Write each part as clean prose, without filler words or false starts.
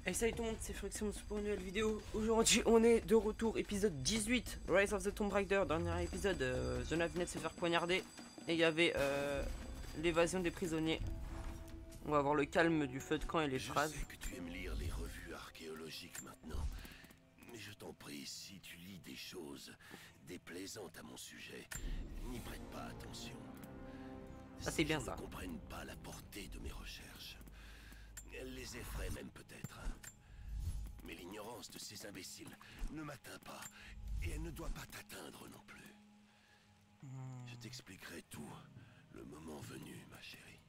Et salut tout le monde, c'est Friction pour une nouvelle vidéo. Aujourd'hui, on est de retour, épisode 18, Rise of the Tomb Raider. Dernier épisode, Jonah venait de se faire poignarder. Et il y avait l'évasion des prisonniers. On va voir le calme du feu de camp et les phrases. Je sais que tu aimes lire les revues archéologiques maintenant. Mais je t'en prie, si tu lis des choses déplaisantes à mon sujet, n'y prête pas attention. Ah, c'est bien ça. Elles ne comprennent pas la portée de mes recherches. Elles les effraient même peut-être. Mais l'ignorance de ces imbéciles ne m'atteint pas. Et elle ne doit pas t'atteindre non plus. Je t'expliquerai tout, le moment venu, ma chérie.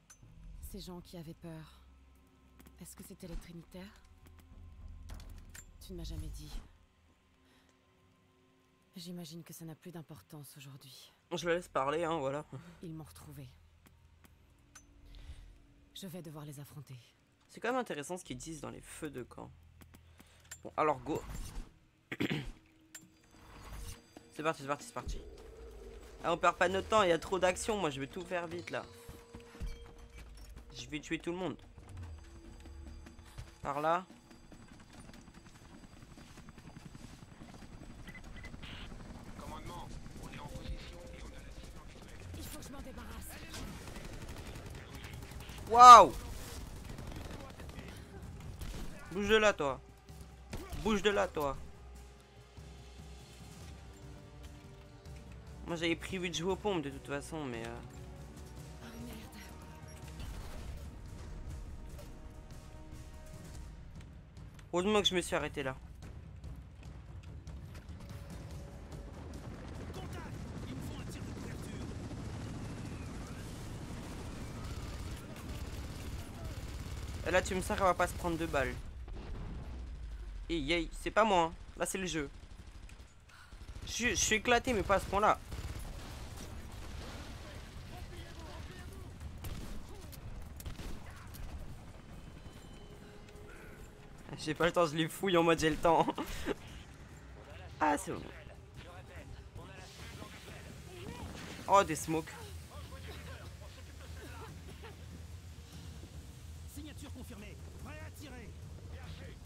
Ces gens qui avaient peur, est-ce que c'était les Trinitaires? Tu ne m'as jamais dit. J'imagine que ça n'a plus d'importance aujourd'hui. Je le laisse parler, hein, voilà. Ils m'ont retrouvé. Je vais devoir les affronter. C'est quand même intéressant ce qu'ils disent dans les feux de camp. Bon, alors go. C'est parti, c'est parti, c'est parti. Ah, on perd pas notre temps, il y a trop d'action. Moi, je vais tout faire vite là. Je vais tuer tout le monde. Par là. Commandement, on est en position et on a la cible en visuel. Il faut que je m'en débarrasse. Waouh! Bouge de là, toi. Bouge de là, toi. Moi, j'avais prévu de jouer aux pompes de toute façon, mais... Oh merde. Heureusement que je me suis arrêté là. Et là, tu me sers, elle va pas se prendre 2 balles. Et yay, c'est pas moi, hein. Là, c'est le jeu. Je suis éclaté, mais pas à ce point-là. J'ai pas le temps, je les fouille en mode j'ai le temps. Ah, c'est bon. Oh, des smokes. Signature confirmée. Prêt à tirer.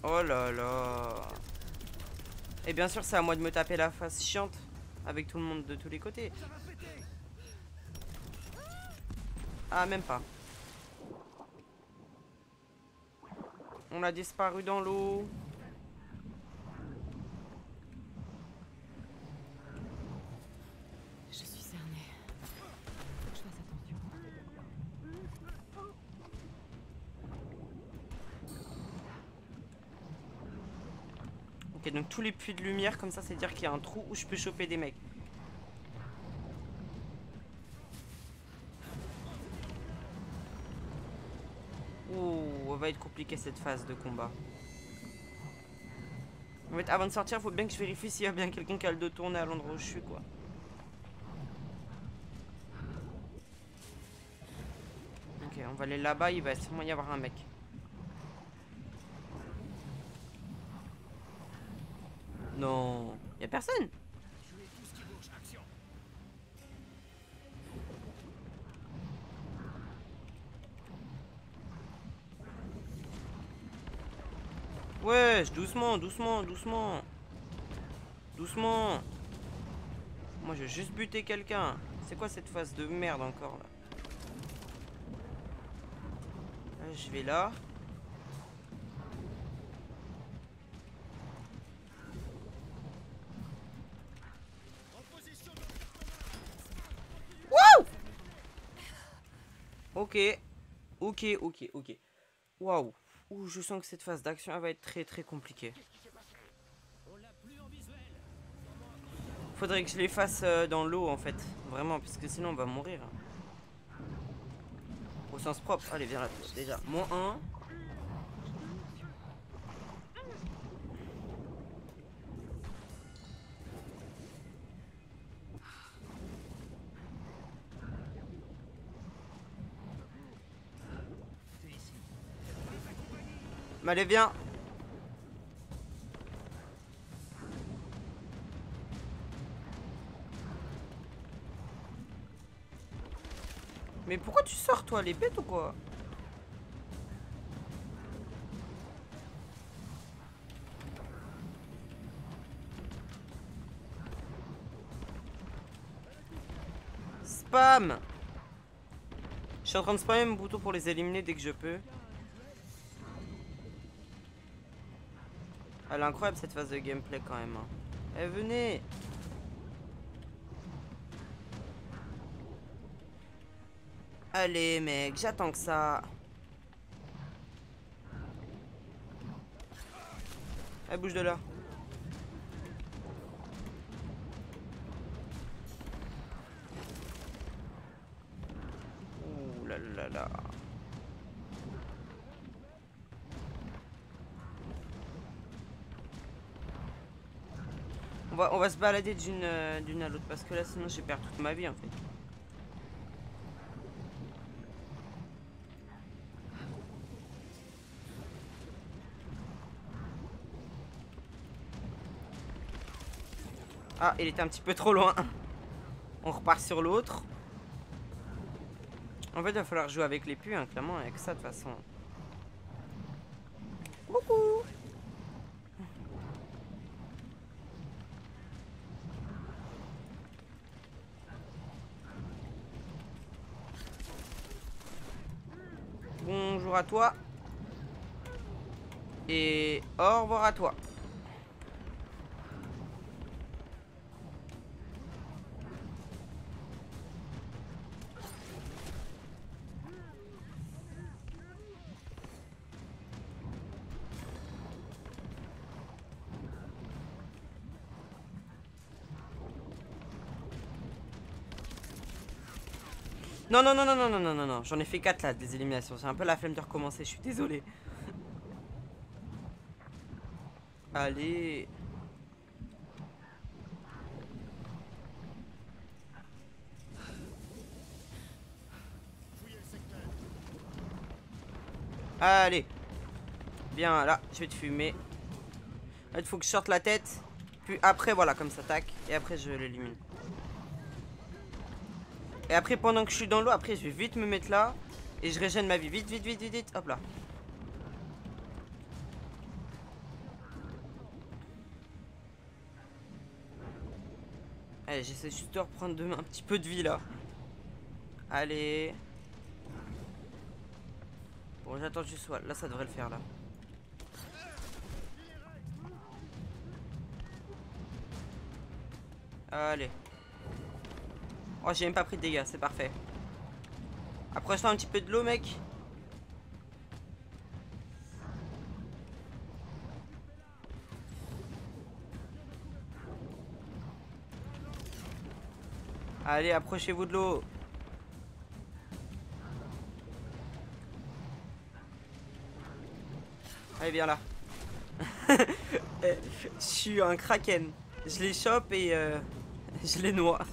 Oh là là. Et bien sûr, c'est à moi de me taper la face chiante. Avec tout le monde de tous les côtés. Ça va péter. Ah, même pas. On a disparu dans l'eau. Je suis cernée. Faut que je fasse attention. Ok, donc tous les puits de lumière, comme ça, c'est dire qu'il y a un trou où je peux choper des mecs. Ouh, va être compliqué cette phase de combat. En fait, avant de sortir, faut bien que je vérifie s'il y a bien quelqu'un qui a le dos tourné à l'endroit où je suis, quoi. Ok, on va aller là-bas, il va sûrement y avoir un mec. Non, y a personne. Jouez tout ce qui bouge. Action. Ouais, doucement, doucement, doucement. Doucement. Moi, je vais juste buter quelqu'un. C'est quoi cette phase de merde encore là? Là, je vais là. En position. Wouh! Ok. Ok, ok, ok. Waouh. Ouh, je sens que cette phase d'action elle va être très très compliquée. On l'a plus en visuel. Faudrait que je les fasse dans l'eau en fait. Vraiment, parce que sinon on va mourir. Au sens propre. Allez, viens là. Déjà. -1. C'est ici. Mais allez, viens. Mais pourquoi tu sors toi, les bêtes ou quoi? spam. Je suis en train de spammer mon bouton pour les éliminer dès que je peux. Elle est incroyable cette phase de gameplay quand même. Hein. Eh, venez. Allez mec, j'attends que ça. Elle bouge de là. Ouh là là là. On va se balader d'une à l'autre parce que là sinon j'ai perdu toute ma vie en fait. Ah, il était un petit peu trop loin. On repart sur l'autre. En fait, il va falloir jouer avec les puits, hein, clairement, avec ça de toute façon. Coucou. Bonjour à toi. Et au revoir à toi. Non, non, non, non, non, non, non, non, non. J'en ai fait 4 là, des éliminations. C'est un peu la flemme de recommencer, je suis désolé. Allez. Allez. Bien, là, je vais te fumer. Là, il faut que je sorte la tête. Puis après, voilà, comme ça, tac. Et après, je l'élimine. Et après, pendant que je suis dans l'eau, après, je vais vite me mettre là. Et je régène ma vie. Vite, vite, vite, vite, vite. Hop là. Allez, j'essaie juste de reprendre un petit peu de vie là. Allez. Bon, j'attends juste soit. Là, ça devrait le faire là. Allez. Oh, j'ai même pas pris de dégâts, c'est parfait. Approche-toi un petit peu de l'eau, mec. Allez, approchez-vous de l'eau. Allez, viens là. Je suis un kraken. Je les chope et je les noie.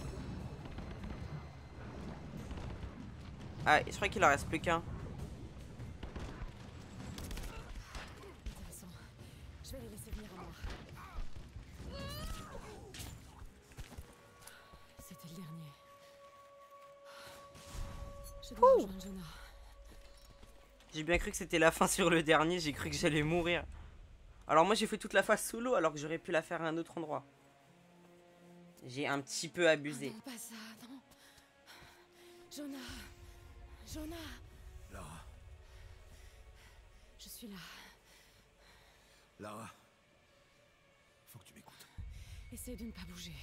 Ah, je crois qu'il en reste plus qu'un. Intéressant. Je vais les laisser venir à moi. C'était le dernier. Je dois rejoindre Jonah. J'ai bien cru que c'était la fin sur le dernier. J'ai cru que j'allais mourir. Alors moi j'ai fait toute la phase solo alors que j'aurais pu la faire à un autre endroit. J'ai un petit peu abusé. Non, pas ça, non. Jonah. Jonah. Lara, Je suis là. Lara, faut que tu m'écoutes. Essaye de ne pas bouger.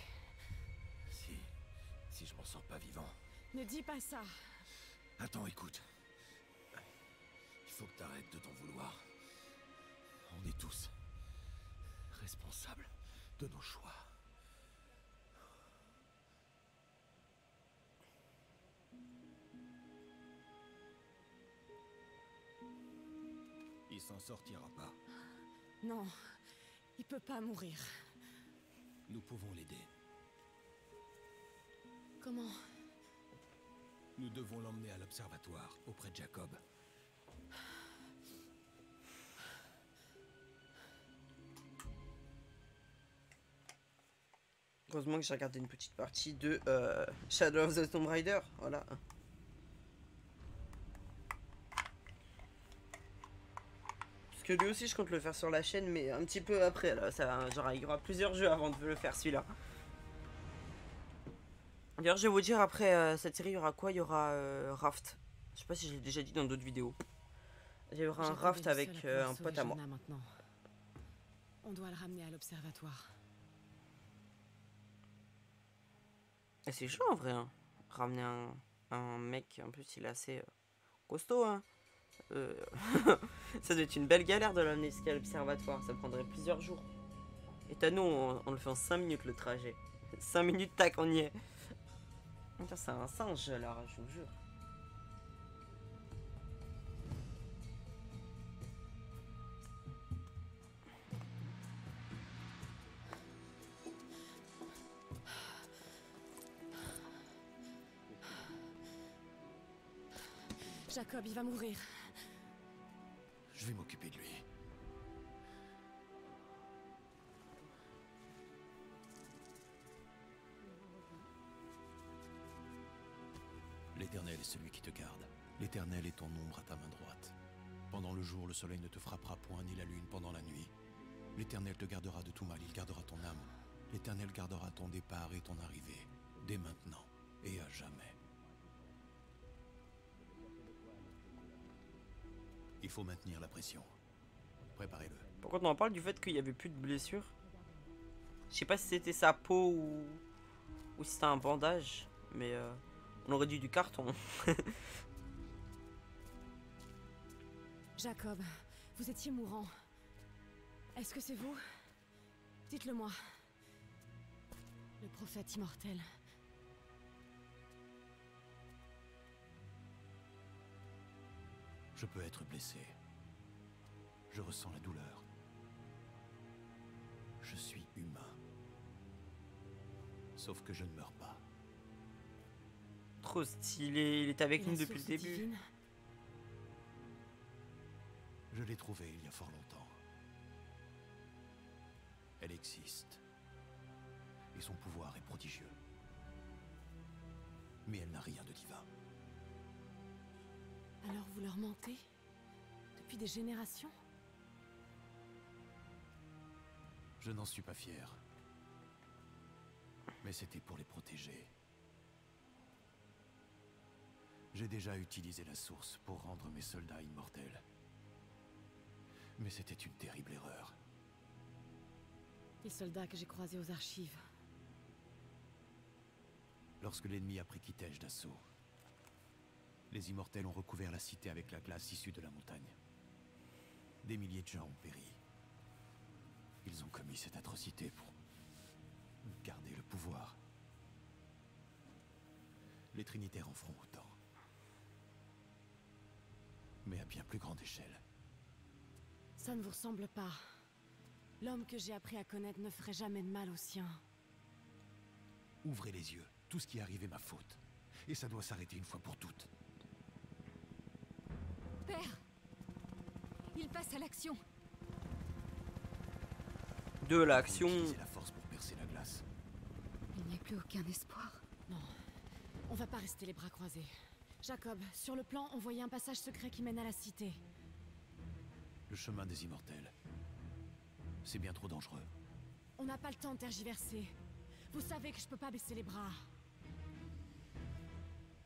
Si je m'en sors pas vivant. Ne dis pas ça. Attends, écoute. Il faut que t'arrêtes de t'en vouloir. On est tous responsables de nos choix. Il s'en sortira pas. Non, il peut pas mourir. Nous pouvons l'aider. Comment? Nous devons l'emmener à l'observatoire, auprès de Jacob. Heureusement que j'ai regardé une petite partie de Shadow of the Tomb Raider. Voilà. Parce que lui aussi je compte le faire sur la chaîne, mais un petit peu après là. Ça, genre, il y aura plusieurs jeux avant de le faire celui-là. Il D'ailleurs, je vais vous dire après cette série, il y aura quoi? Il y aura Raft. Je sais pas si je l'ai déjà dit dans d'autres vidéos. Il y aura un Jacob raft est le avec seul à pouvoir un sauver pote à moi. Jonah maintenant. On doit le ramener à l'observatoire. Et c'est chaud en vrai, hein. Ramener un mec, en plus il est assez costaud, hein. Ça doit être une belle galère de l'amener jusqu'à l'observatoire, ça prendrait plusieurs jours. Et t'as nous, on le fait en 5 minutes le trajet. 5 minutes, tac, on y est. Putain, c'est un singe là, je vous jure. Jacob, il va mourir. Je vais m'occuper de lui. L'Éternel est celui qui te garde. L'Éternel est ton ombre à ta main droite. Pendant le jour, le soleil ne te frappera point, ni la lune pendant la nuit. L'Éternel te gardera de tout mal, il gardera ton âme. L'Éternel gardera ton départ et ton arrivée, dès maintenant et à jamais. Il faut maintenir la pression. Préparez-le. Par contre, on en parle du fait qu'il n'y avait plus de blessure. Je sais pas si c'était sa peau ou si c'était un bandage, mais on aurait dû du carton. Jacob, vous étiez mourant. Est-ce que c'est vous? Dites-le moi. Le prophète immortel. Je peux être blessé. Je ressens la douleur. Je suis humain. Sauf que je ne meurs pas. Trop stylé, il est avec Et nous la depuis le source début. divine? Je l'ai trouvée il y a fort longtemps. Elle existe. Et son pouvoir est prodigieux. Mais elle n'a rien de divin. Alors vous leur mentez? Depuis des générations? Je n'en suis pas fier. Mais c'était pour les protéger. J'ai déjà utilisé la source pour rendre mes soldats immortels. Mais c'était une terrible erreur. Les soldats que j'ai croisés aux archives. Lorsque l'ennemi a pris Kitej d'assaut, les immortels ont recouvert la cité avec la glace issue de la montagne. Des milliers de gens ont péri. Ils ont commis cette atrocité pour garder le pouvoir. Les Trinitaires en feront autant. Mais à bien plus grande échelle. Ça ne vous ressemble pas. L'homme que j'ai appris à connaître ne ferait jamais de mal aux siens. Ouvrez les yeux. Tout ce qui est arrivé est ma faute. Et ça doit s'arrêter une fois pour toutes. Père! Il passe à l'action. De l'action. Utilisez la force pour percer la glace. Il n'y a plus aucun espoir. Non, on va pas rester les bras croisés. Jacob, sur le plan, on voyait un passage secret qui mène à la cité. Le chemin des immortels. C'est bien trop dangereux. On n'a pas le temps de tergiverser. Vous savez que je peux pas baisser les bras.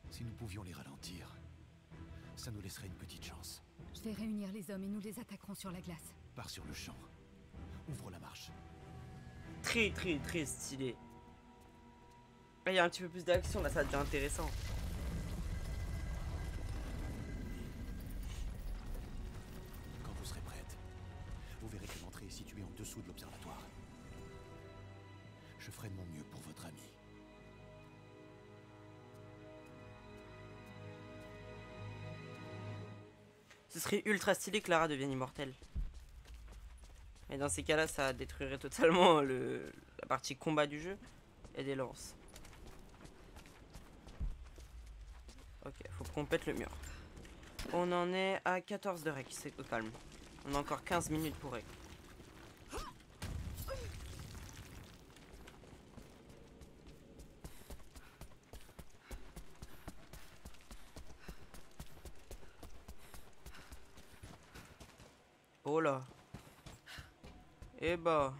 Si nous pouvions les ralentir, ça nous laisserait une petite chance. Je vais réunir les hommes et nous les attaquerons sur la glace. Pars sur le champ. Ouvre la marche. Très très très stylé. Il y a un petit peu plus d'action là, ça devient intéressant. Quand vous serez prête, vous verrez que l'entrée est située en dessous de l'observatoire. Je ferai de mon mieux pour votre ami. Ce serait ultra stylé que Lara devienne immortelle. Et dans ces cas-là, ça détruirait totalement la partie combat du jeu et des lances. Ok, faut qu'on pète le mur. On en est à 14 de rec, c'est au calme. On a encore 15 minutes pour rec. Oh là. Eh bah.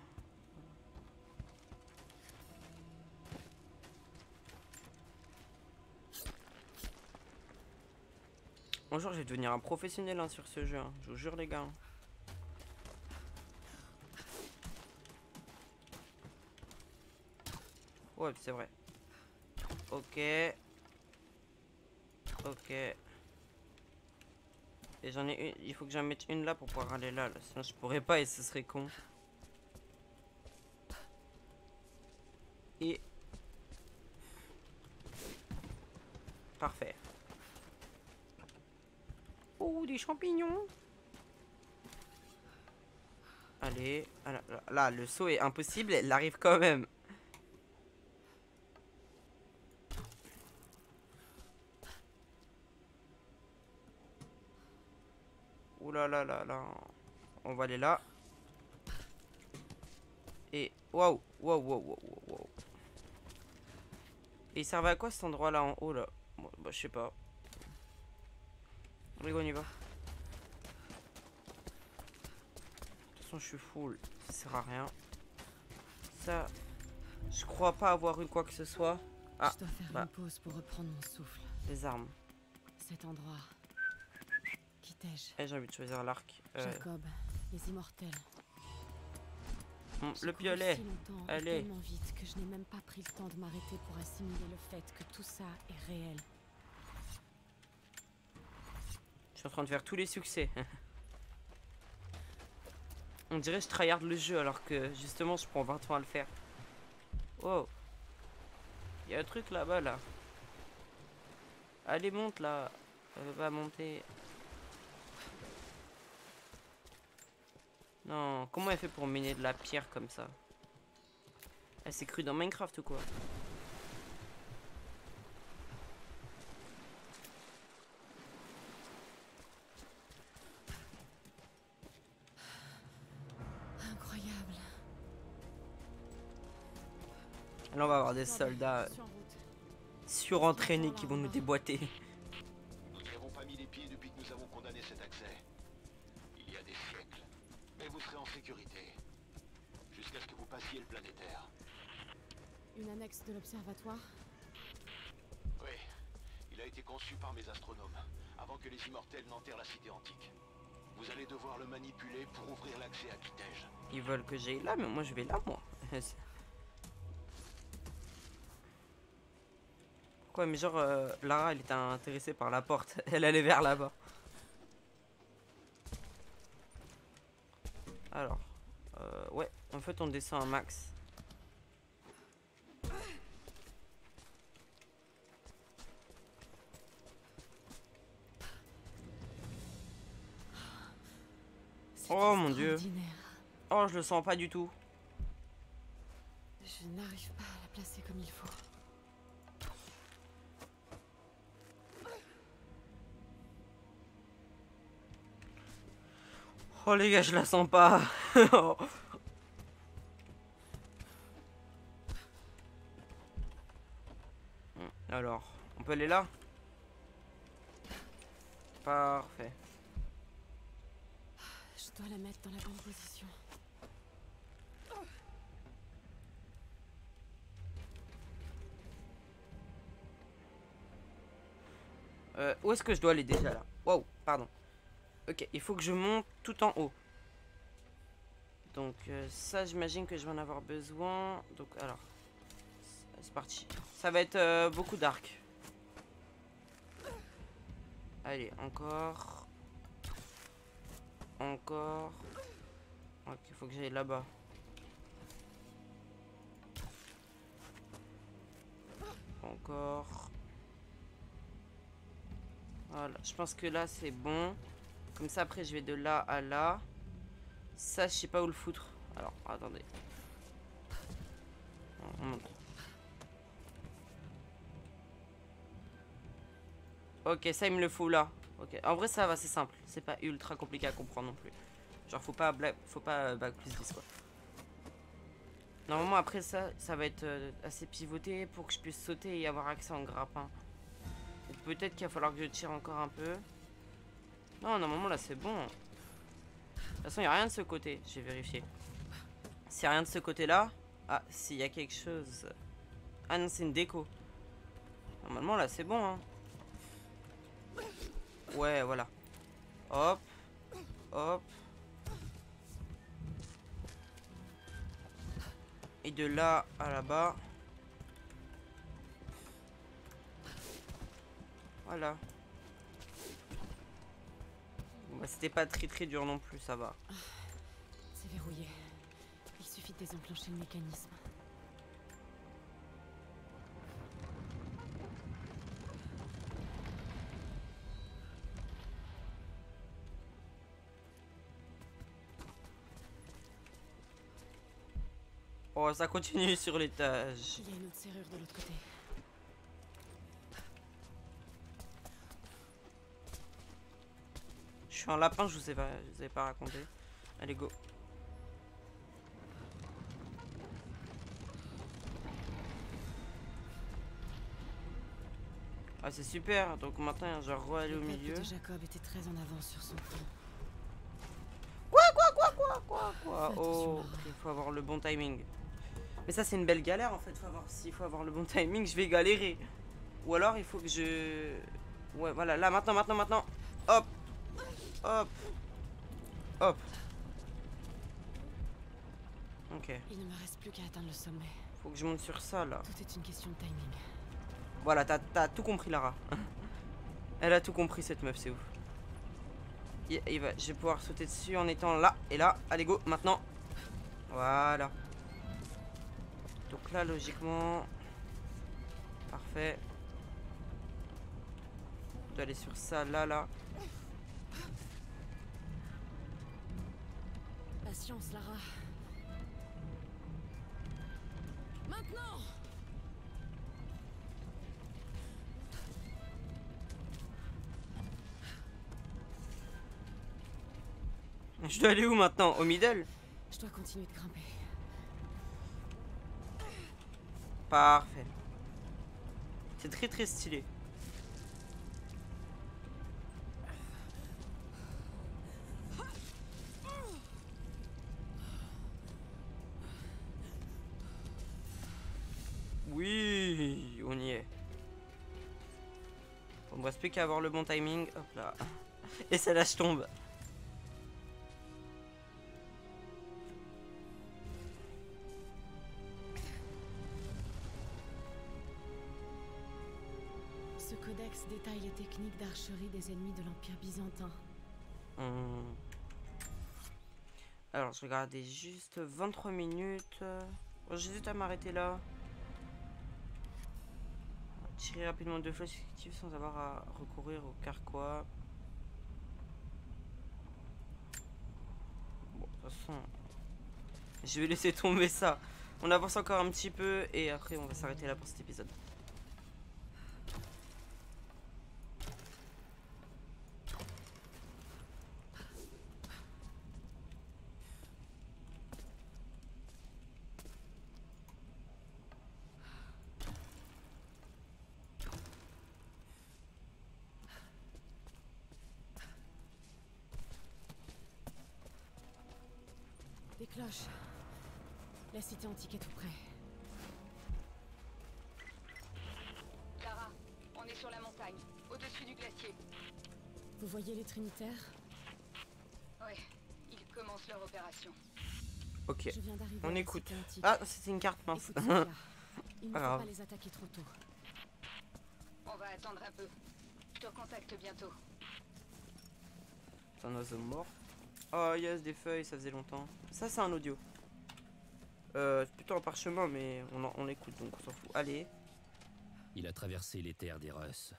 Bonjour, je vais devenir un professionnel hein, sur ce jeu. Hein. Je vous jure, les gars. Ouais, c'est vrai. Ok. Ok. Et j'en ai une. Il faut que j'en mette une là pour pouvoir aller là. Sinon, je pourrais pas et ce serait con. Et. Parfait. Oh, des champignons. Allez. Là, le saut est impossible. Elle arrive quand même. Ouh là là là là. On va aller là. Et waouh, waouh, waouh, waouh, waouh. Et il servait à quoi cet endroit là en haut là? Bon, bah, je sais pas. Allez, on y va. De toute façon, je suis full. Ça sert à rien. Ça, je crois pas avoir eu quoi que ce soit. Ah, Je dois faire bah. une pause pour reprendre mon souffle. Les armes. Cet endroit. Qui t'ai-je? Eh, j'ai envie de choisir l'arc. Jacob, les immortels. Le J'ai couru piolet. si longtemps et Allez. tellement vite que je n'ai même pas pris le temps de m'arrêter pour assimiler le fait que tout ça est réel. Je suis en train de faire tous les succès. On dirait que je tryhard le jeu alors que justement je prends 20 ans à le faire. Oh. Il y a un truc là-bas là. Allez, monte là. Elle va monter. Non, comment elle fait pour miner de la pierre comme ça? Elle s'est crue dans Minecraft ou quoi? Incroyable. Là on va avoir des soldats Je suis en route. surentraînés qui vont nous déboîter. Nous n'y avons pas mis les pieds depuis que nous avons condamné cet accès. Il y a des siècles. Mais vous serez en sécurité. Jusqu'à ce que vous passiez le planétaire. Une annexe de l'observatoire. Oui. Il a été conçu par mes astronomes, avant que les immortels n'enterrent la cité antique. Vous allez devoir le manipuler pour ouvrir l'accès à Kitej. Ils veulent que j'aille là, mais moi je vais là, moi. Pourquoi? Mais genre, Lara, elle était intéressée par la porte. Elle allait vers là-bas. Alors, ouais, en fait, on descend un max. C'est Oh, mon Dieu. extraordinaire. Oh, je le sens pas du tout. Je n'arrive pas à la placer comme il faut. Oh les gars, je la sens pas. Alors, on peut aller là? Parfait. Je dois la mettre dans la bonne position. Où est-ce que je dois aller déjà là? Wow, pardon. Ok, il faut que je monte tout en haut. Donc ça, j'imagine que je vais en avoir besoin. Donc alors, c'est parti. Ça va être beaucoup d'arc. Allez, encore. Encore. Ok, il faut que j'aille là-bas. Encore. Voilà, je pense que là c'est bon. Comme ça après je vais de là à là. Ça je sais pas où le foutre. Alors attendez. On monte. Ok, ça il me le faut là. Ok, en vrai ça va, c'est simple. C'est pas ultra compliqué à comprendre non plus. Genre faut pas bac plus 10 quoi. Normalement après ça va être assez pivoté pour que je puisse sauter et avoir accès en grappin. Ou peut-être qu'il va falloir que je tire encore un peu. Non, normalement là c'est bon. De toute façon il n'y a rien de ce côté, j'ai vérifié. S'il n'y a rien de ce côté là. Ah, s'il y a quelque chose. Ah non, c'est une déco. Normalement là c'est bon hein. Ouais, voilà. Hop. Hop. Et de là à là-bas. Voilà. Bon, bah, c'était pas très dur non plus, ça va. C'est verrouillé. Il suffit de désenclencher le mécanisme. Oh, ça continue sur l'étage. Il y a une autre serrure de l'autre côté. Je suis un lapin, je vous ai pas raconté. Allez, go. Ah, c'est super. Donc maintenant, il y a genre re-aller au milieu. De Jacob était très en avance sur son plan. Quoi Fais attention, Oh, Lara. il faut avoir le bon timing. Mais ça, c'est une belle galère en fait. S'il faut avoir le bon timing, je vais galérer. Ou alors, il faut que je. Ouais, voilà. Là, maintenant. Hop. Hop. Hop. Ok. Il ne me reste plus qu'à atteindre le sommet. Faut que je monte sur ça là. Tout est une question de timing. Voilà, t'as tout compris, Lara. Elle a tout compris, cette meuf, c'est ouf. Je vais pouvoir sauter dessus en étant là et là. Allez, go, maintenant. Voilà. Donc là, logiquement. Parfait. Je dois aller sur ça, là. Patience, Lara. Maintenant! Je dois aller où maintenant? Au middle? Je dois continuer de grimper. Parfait. C'est très stylé. Oui, on y est. On ne reste plus qu'à avoir le bon timing. Hop là. Et celle-là, je tombe. Ce codex détaille les techniques d'archerie des ennemis de l'Empire byzantin. Alors, je regardais juste 23 minutes. J'hésite à m'arrêter là. Tirer rapidement 2 flèches effectives sans avoir à recourir au carquois. Bon, de toute façon, je vais laisser tomber ça. On avance encore un petit peu et après on va s'arrêter là pour cet épisode. Des cloches. La cité antique est tout près. Clara, on est sur la montagne, au-dessus du glacier. Vous voyez les Trinitaires? Ouais, ils commencent leur opération. Ok, Je viens d'arriver on à la écoute. cité antique. Ah, c'était une carte mince. Écoute, Sophia, il ne Pas faut grave. pas les attaquer trop tôt. On va attendre un peu. Je te recontacte bientôt. C'est un oiseau mort. Oh yes, des feuilles, ça faisait longtemps. Ça, c'est un audio. C'est plutôt un parchemin, mais on l'écoute, donc on s'en fout. Allez. Il a traversé les terres des Russes.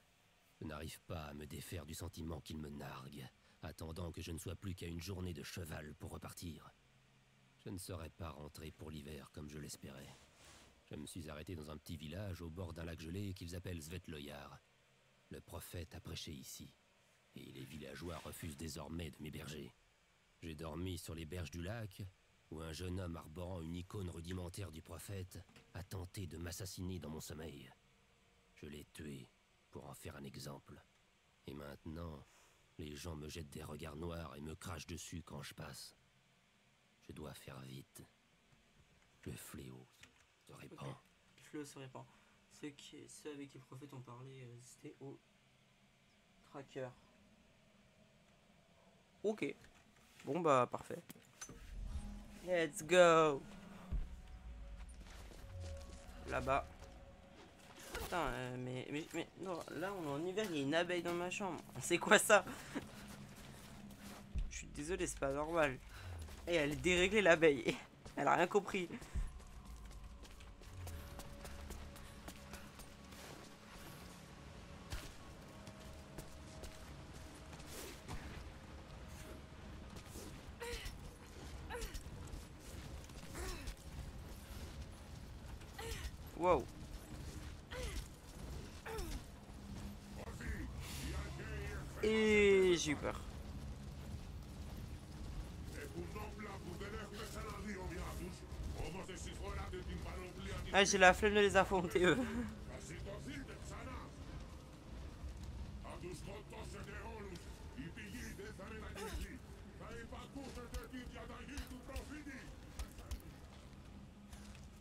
Je n'arrive pas à me défaire du sentiment qu'il me nargue, attendant que je ne sois plus qu'à une journée de cheval pour repartir. Je ne serais pas rentré pour l'hiver comme je l'espérais. Je me suis arrêté dans un petit village au bord d'un lac gelé qu'ils appellent Svetloyar. Le prophète a prêché ici, et les villageois refusent désormais de m'héberger. J'ai dormi sur les berges du lac, où un jeune homme arborant une icône rudimentaire du prophète a tenté de m'assassiner dans mon sommeil. Je l'ai tué pour en faire un exemple. Et maintenant, les gens me jettent des regards noirs et me crachent dessus quand je passe. Je dois faire vite. Le fléau se répand. Ok. Le fléau se répand. Ceux avec qui les prophètes ont parlé, c'était au tracker. Ok. Bon bah parfait. Let's go. Là-bas. Putain, mais non, là on est en hiver, il y a une abeille dans ma chambre. C'est quoi ça? Je suis désolé, c'est pas normal. Et elle est déréglée l'abeille. Elle a rien compris. Wow. Et j'ai eu peur. Ah, j'ai la flemme de les affronter eux.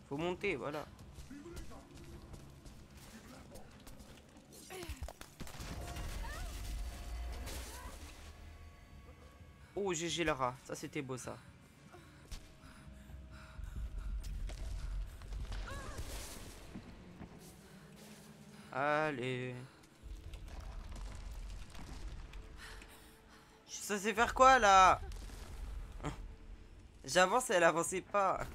Faut monter, voilà. Oh, GG le rat, ça c'était beau ça. Allez. Je suis censé faire quoi là? J'avance et elle avançait pas.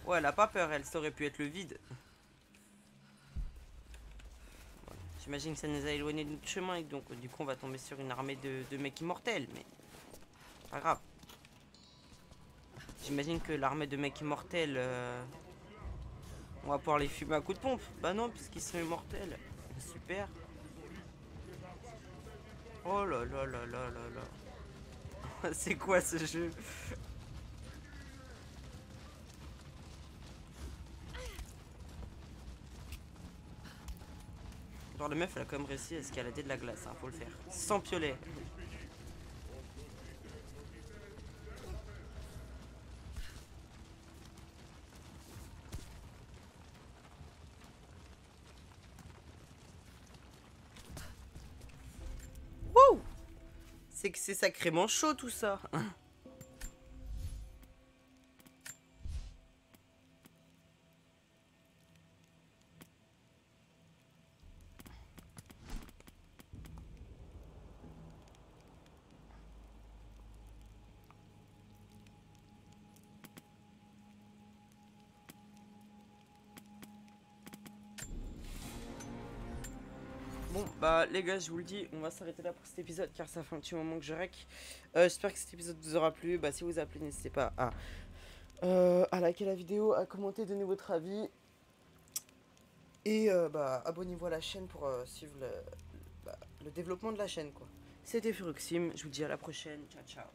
Ouais, elle a pas peur, elle, ça aurait pu être le vide. J'imagine que ça nous a éloigné de notre chemin et donc du coup on va tomber sur une armée de mecs immortels, mais pas grave. J'imagine que l'armée de mecs immortels, on va pouvoir les fumer à coups de pompe. Bah non, puisqu'ils sont immortels. Super. Oh là là là là là là. C'est quoi ce jeu? Genre, la meuf, elle a quand même réussi à escalader de la glace, hein, faut le faire. Sans piolet. Wouh! C'est que c'est sacrément chaud tout ça. Bon bah les gars, je vous le dis, on va s'arrêter là pour cet épisode car ça fait un petit moment que je rec. J'espère que cet épisode vous aura plu. Bah si vous a plu, n'hésitez pas à liker la vidéo, à commenter, donner votre avis. Et bah abonnez-vous à la chaîne pour suivre le développement de la chaîne quoi. C'était Furuxim, je vous dis à la prochaine, ciao ciao.